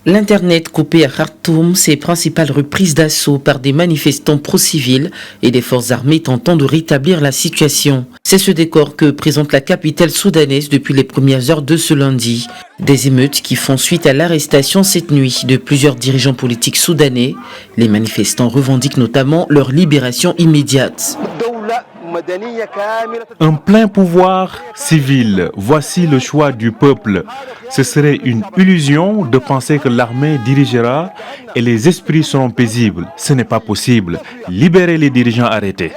L'Internet coupé à Khartoum, ses principales reprises d'assaut par des manifestants pro-civils et des forces armées tentant de rétablir la situation. C'est ce décor que présente la capitale soudanaise depuis les premières heures de ce lundi. Des émeutes qui font suite à l'arrestation cette nuit de plusieurs dirigeants politiques soudanais. Les manifestants revendiquent notamment leur libération immédiate. Un plein pouvoir civil, voici le choix du peuple. Ce serait une illusion de penser que l'armée dirigera et les esprits seront paisibles. Ce n'est pas possible. Libérez les dirigeants arrêtés.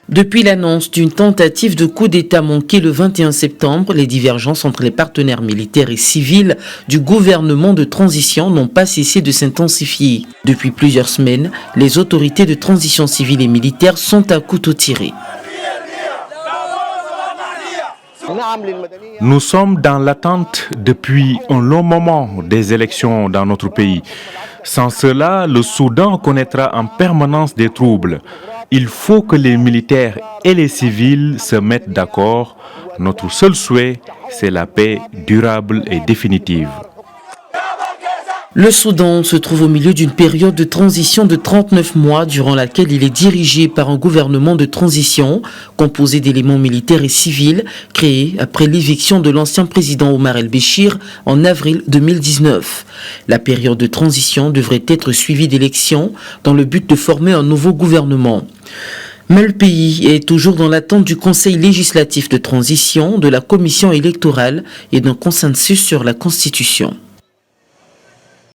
Depuis l'annonce d'une tentative de coup d'État manqué le 21 septembre, les divergences entre les partenaires militaires et civils du gouvernement de transition n'ont pas cessé de s'intensifier. Depuis plusieurs semaines, les autorités de transition civile et militaire sont à couteau tiré. Nous sommes dans l'attente depuis un long moment des élections dans notre pays. Sans cela, le Soudan connaîtra en permanence des troubles. Il faut que les militaires et les civils se mettent d'accord. Notre seul souhait, c'est la paix durable et définitive. Le Soudan se trouve au milieu d'une période de transition de 39 mois durant laquelle il est dirigé par un gouvernement de transition composé d'éléments militaires et civils créé après l'éviction de l'ancien président Omar el-Béchir en avril 2019. La période de transition devrait être suivie d'élections dans le but de former un nouveau gouvernement. Mais le pays est toujours dans l'attente du Conseil législatif de transition, de la commission électorale et d'un consensus sur la Constitution.